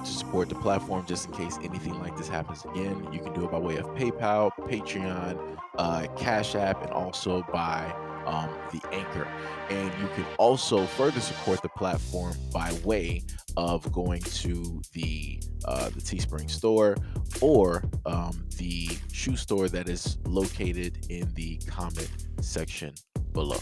to support the platform just in case anything like this happens again, you can do it by way of PayPal, Patreon, Cash App, and also by the Anchor. And you can also further support the platform by way of going to the Teespring store or the shoe store that is located in the comment section below.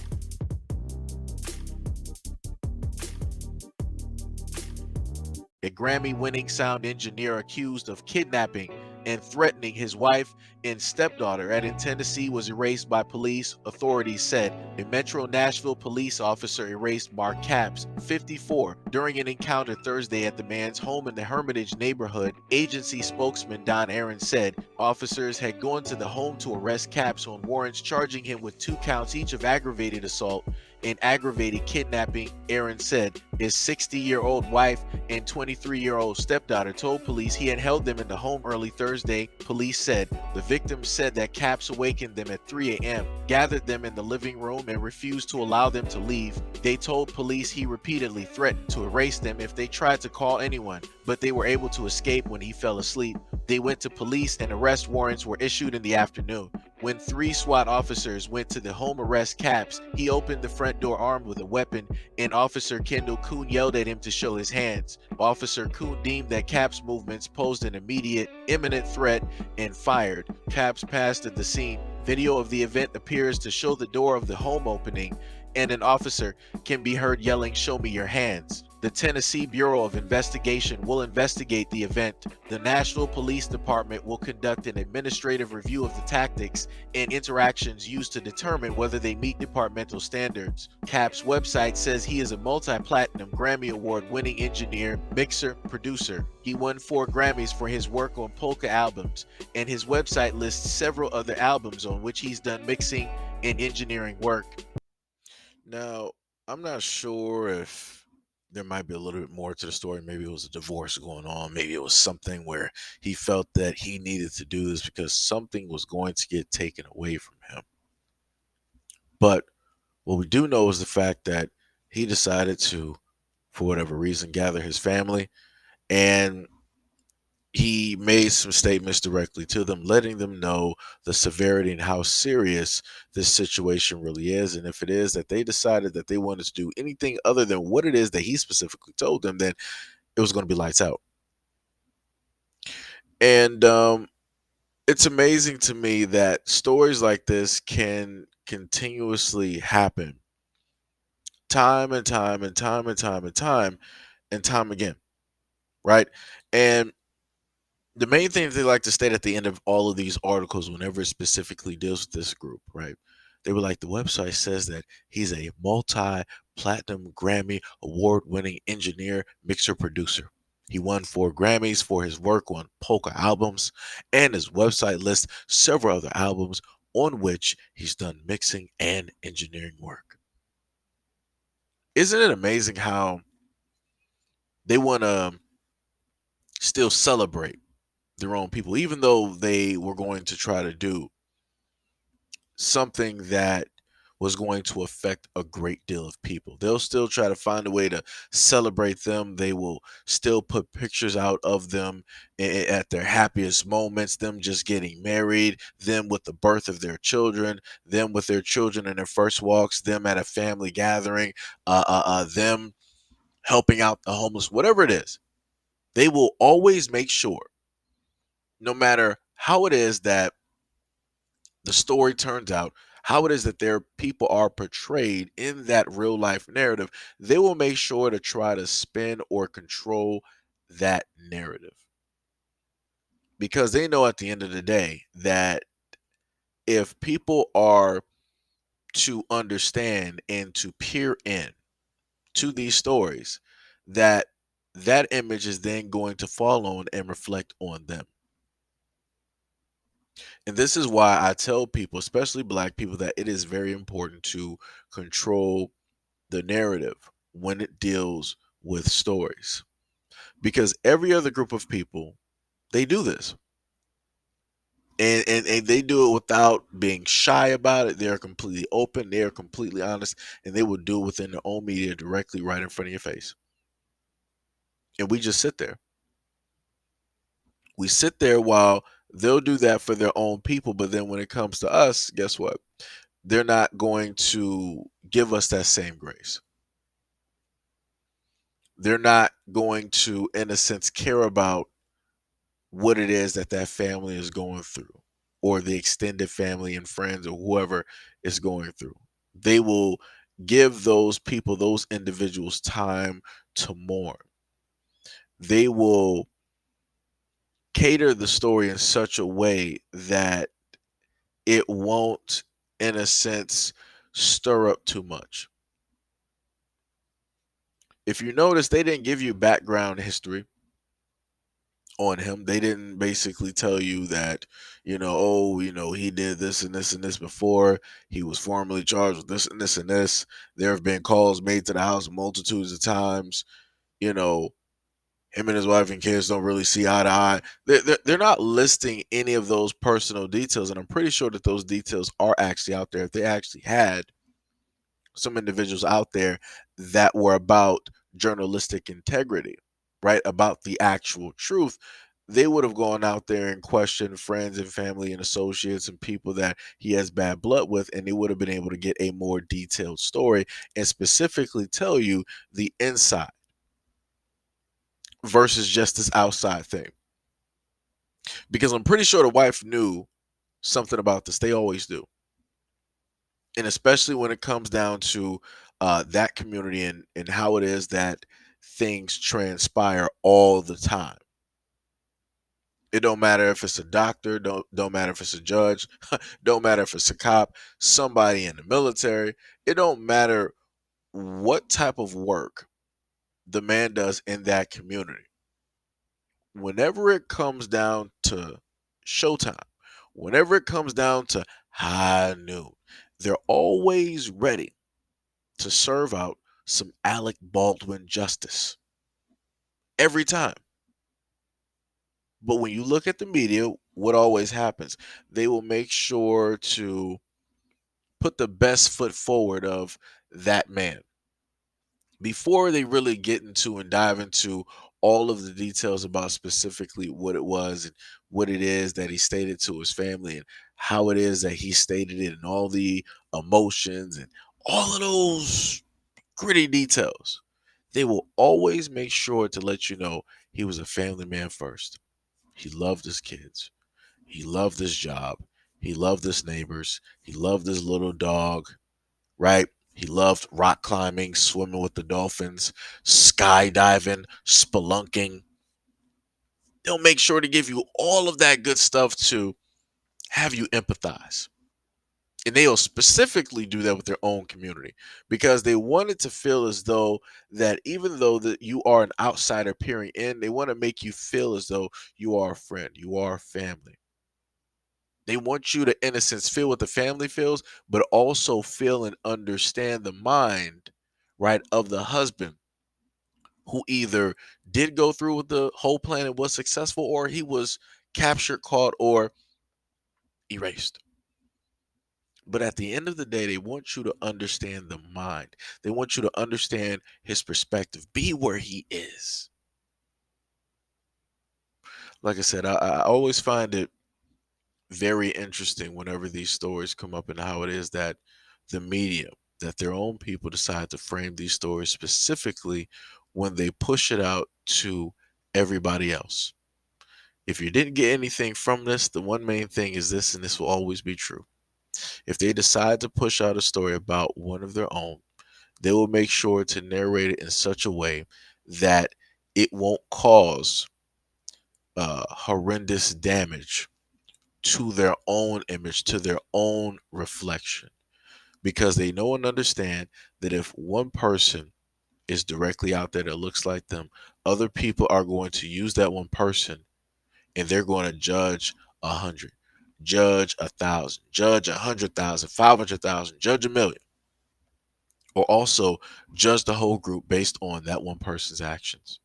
A Grammy winning sound engineer accused of kidnapping and threatening his wife and stepdaughter in Tennessee was erased by police, authorities said. A Metro Nashville police officer erased Mark Capps, 54, during an encounter Thursday at the man's home in the Hermitage neighborhood. Agency spokesman Don Aaron said officers had gone to the home to arrest Capps on warrants charging him with 2 counts each of aggravated assault and aggravated kidnapping. Aaron said his 60-year-old wife and 23-year-old stepdaughter told police he had held them in the home early Thursday. Police said the victim said that Capps awakened them at 3 a.m., gathered them in the living room, and refused to allow them to leave. They told police he repeatedly threatened to erase them if they tried to call anyone, but they were able to escape when he fell asleep. They went to police and arrest warrants were issued in the afternoon. When 3 SWAT officers went to the home arrest Capps, he opened the front door armed with a weapon, and Officer Kendall Kuhn yelled at him to show his hands. Officer Kuhn deemed that Capps' movements posed an immediate, imminent threat and fired. Capps passed at the scene. Video of the event appears to show the door of the home opening, and an officer can be heard yelling, "Show me your hands." The Tennessee Bureau of Investigation will investigate the event. The Nashville Police Department will conduct an administrative review of the tactics and interactions used to determine whether they meet departmental standards. Capps' website says he is a multi-platinum Grammy Award-winning engineer, mixer, producer. He won 4 Grammys for his work on polka albums, and his website lists several other albums on which he's done mixing and engineering work. Now, I'm not sure if there might be a little bit more to the story. Maybe it was a divorce going on. Maybe it was something where he felt that he needed to do this because something was going to get taken away from him. But what we do know is the fact that he decided to, for whatever reason, gather his family, and he made some statements directly to them, letting them know the severity and how serious this situation really is. And if it is that they decided that they wanted to do anything other than what it is that he specifically told them, then it was going to be lights out. And it's amazing to me that stories like this can continuously happen time and time and time and time and time and time again, right? And the main things they like to state at the end of all of these articles, whenever it specifically deals with this group, right? They were like, the website says that he's a multi-platinum Grammy award-winning engineer, mixer, producer. He won 4 Grammys for his work on polka albums, and his website lists several other albums on which he's done mixing and engineering work. Isn't it amazing how they want to still celebrate their own people, even though they were going to try to do something that was going to affect a great deal of people? They'll still try to find a way to celebrate them. They will still put pictures out of them at their happiest moments, them just getting married, them with the birth of their children, them with their children in their first walks, them at a family gathering, them helping out the homeless, whatever it is. They will always make sure, no matter how it is that the story turns out, how it is that their people are portrayed in that real life narrative, they will make sure to try to spin or control that narrative. Because they know at the end of the day that if people are to understand and to peer in to these stories, that that image is then going to fall on and reflect on them. And this is why I tell people, especially black people, that it is very important to control the narrative when it deals with stories. Because every other group of people, they do this. And they do it without being shy about it. They're completely open, they are completely honest, and they will do it within their own media directly right in front of your face. And we just sit there. We sit there while they'll do that for their own people, but then when it comes to us, guess what? They're not going to give us that same grace. They're not going to, in a sense, care about what it is that that family is going through, or the extended family and friends, or whoever is going through. They will give those people, those individuals, time to mourn. They will cater the story in such a way that it won't, in a sense, stir up too much. If you notice, they didn't give you background history on him. They didn't basically tell you that, oh, he did this and this and this before. He was formally charged with this and this and this. There have been calls made to the house multitudes of times. You know, him and his wife and kids don't really see eye to eye. They're not listing any of those personal details, and I'm pretty sure that those details are actually out there. If they actually had some individuals out there that were about journalistic integrity, right? About the actual truth, they would have gone out there and questioned friends and family and associates and people that he has bad blood with, and they would have been able to get a more detailed story and specifically tell you the inside versus just this outside thing. Because I'm pretty sure the wife knew something about this. They always do. And especially when it comes down to that community and how it is that things transpire all the time. It don't matter if it's a doctor, don't matter if it's a judge, don't matter if it's a cop, somebody in the military. It don't matter what type of work the man does in that community. Whenever it comes down to showtime, whenever it comes down to high noon, they're always ready to serve out some Alec Baldwin justice every time. But when you look at the media, what always happens? They will make sure to put the best foot forward of that man before they really get into and dive into all of the details about specifically what it was and what it is that he stated to his family and how it is that he stated it and all the emotions and all of those gritty details. They will always make sure to let you know he was a family man first. He loved his kids. He loved his job. He loved his neighbors. He loved his little dog, right? He loved rock climbing, swimming with the dolphins, skydiving, spelunking. They'll make sure to give you all of that good stuff to have you empathize. And they'll specifically do that with their own community because they want it to feel as though that even though that you are an outsider peering in, they want to make you feel as though you are a friend, you are family. They want you to, in a sense, feel what the family feels, but also feel and understand the mind, right, of the husband who either did go through with the whole plan and was successful, or he was captured, caught, or erased. But at the end of the day, they want you to understand the mind. They want you to understand his perspective. Be where he is. Like I said, I always find it very interesting whenever these stories come up and how it is that the media, that their own people decide to frame these stories specifically when they push it out to everybody else. If you didn't get anything from this, the one main thing is this, and this will always be true. If they decide to push out a story about one of their own, they will make sure to narrate it in such a way that it won't cause horrendous damage to their own image, to their own reflection, because they know and understand that if one person is directly out there that looks like them, other people are going to use that one person and they're going to judge 100, judge 1,000, judge 100,000, 500,000, judge a million, or also judge the whole group based on that one person's actions.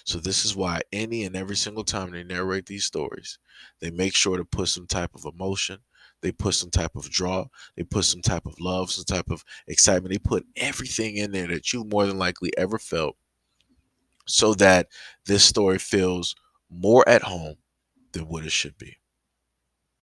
So this is why any and every single time they narrate these stories, they make sure to put some type of emotion, they put some type of draw, they put some type of love, some type of excitement. They put everything in there that you more than likely ever felt so that this story feels more at home, than what it should be.